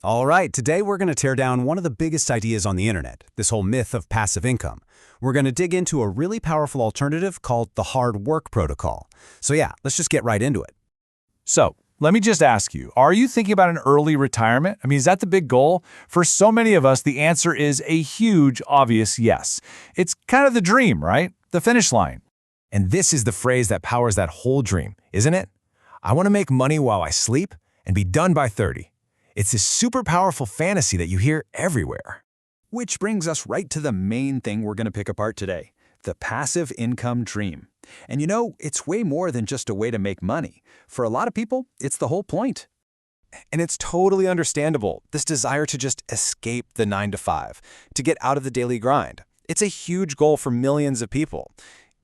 All right, today we're going to tear down one of the biggest ideas on the internet, this whole myth of passive income. We're going to dig into a really powerful alternative called the hard work protocol. So yeah, let's just get right into it. So, let me just ask you, are you thinking about an early retirement? Is that the big goal? For so many of us, the answer is a huge, obvious yes. It's kind of the dream, right? The finish line. And this is the phrase that powers that whole dream, isn't it? I want to make money while I sleep and be done by 30. It's this super powerful fantasy that you hear everywhere. Which brings us right to the main thing we're going to pick apart today, the passive income dream. And it's way more than just a way to make money. For a lot of people, it's the whole point. And it's totally understandable, this desire to just escape the 9 to 5, to get out of the daily grind. It's a huge goal for millions of people.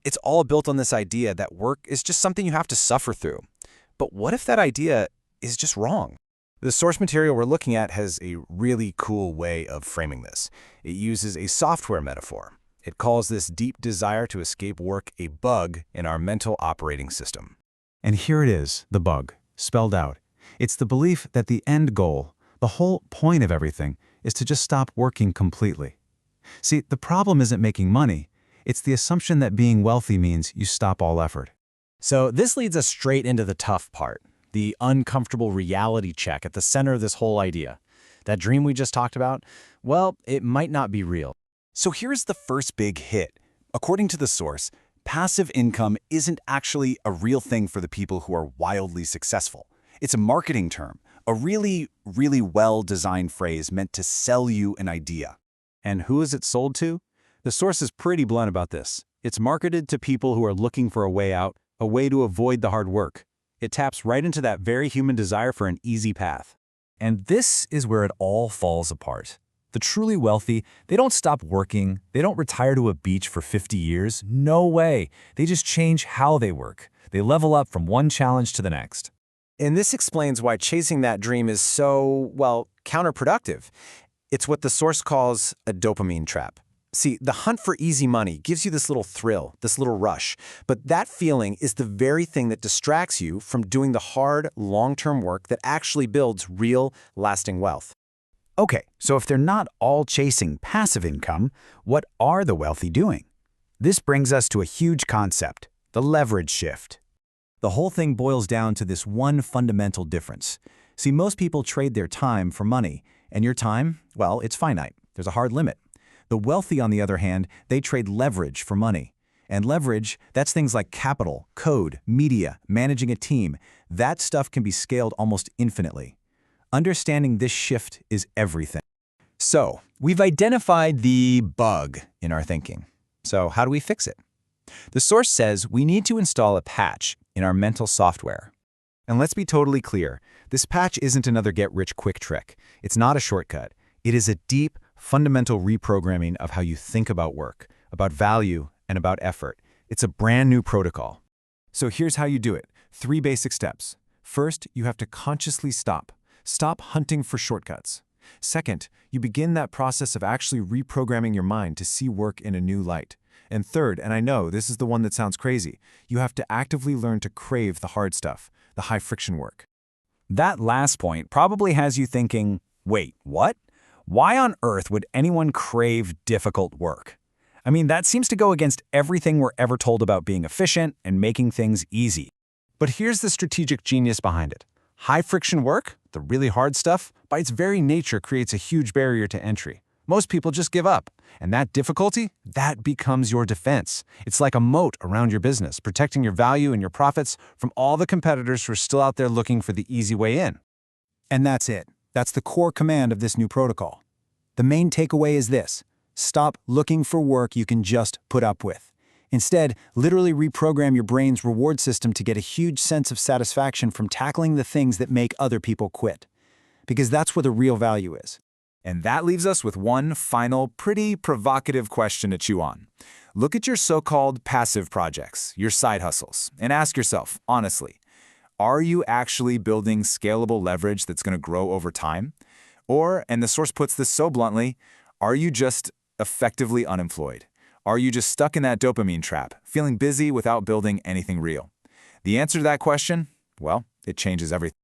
It's all built on this idea that work is just something you have to suffer through. But what if that idea is just wrong? The source material we're looking at has a really cool way of framing this. It uses a software metaphor. It calls this deep desire to escape work a bug in our mental operating system. And here it is, the bug, spelled out. It's the belief that the end goal, the whole point of everything, is to just stop working completely. See, the problem isn't making money. It's the assumption that being wealthy means you stop all effort. So this leads us straight into the tough part, the uncomfortable reality check at the center of this whole idea. That dream we just talked about, well, it might not be real. So here's the first big hit. According to the source, passive income isn't actually a real thing for the people who are wildly successful. It's a marketing term, a really, really well-designed phrase meant to sell you an idea. And who is it sold to? The source is pretty blunt about this. It's marketed to people who are looking for a way out, a way to avoid the hard work. It taps right into that very human desire for an easy path. And this is where it all falls apart. The truly wealthy, they don't stop working, they don't retire to a beach for 50 years, no way. They just change how they work. They level up from one challenge to the next. And this explains why chasing that dream is so, counterproductive. It's what the source calls a dopamine trap. See, the hunt for easy money gives you this little thrill, this little rush, but that feeling is the very thing that distracts you from doing the hard, long-term work that actually builds real, lasting wealth. Okay, so if they're not all chasing passive income, what are the wealthy doing? This brings us to a huge concept, the leverage shift. The whole thing boils down to this one fundamental difference. See, most people trade their time for money, and your time, it's finite. There's a hard limit. The wealthy, on the other hand, they trade leverage for money. And leverage, that's things like capital, code, media, managing a team. That stuff can be scaled almost infinitely. Understanding this shift is everything. So, we've identified the bug in our thinking. So, how do we fix it? The source says we need to install a patch in our mental software. And let's be totally clear, this patch isn't another get-rich-quick trick. It's not a shortcut. It is a deep, fundamental reprogramming of how you think about work, about value, and about effort. It's a brand new protocol. So here's how you do it. 3 basic steps. First, you have to consciously stop. Stop hunting for shortcuts. Second, you begin that process of actually reprogramming your mind to see work in a new light. And third, and I know this is the one that sounds crazy, you have to actively learn to crave the hard stuff, the high-friction work. That last point probably has you thinking, wait, what? Why on earth would anyone crave difficult work? That seems to go against everything we're ever told about being efficient and making things easy. But here's the strategic genius behind it. High-friction work, the really hard stuff, by its very nature creates a huge barrier to entry. Most people just give up. And that difficulty, that becomes your defense. It's like a moat around your business, protecting your value and your profits from all the competitors who are still out there looking for the easy way in. And that's it. That's the core command of this new protocol. The main takeaway is this: stop looking for work you can just put up with. Instead, literally reprogram your brain's reward system to get a huge sense of satisfaction from tackling the things that make other people quit. Because that's where the real value is. And that leaves us with one final, pretty provocative question to chew on. Look at your so-called passive projects, your side hustles, and ask yourself, honestly, are you actually building scalable leverage that's going to grow over time? Or, and the source puts this so bluntly, are you just effectively unemployed? Are you just stuck in that dopamine trap, feeling busy without building anything real? The answer to that question, it changes everything.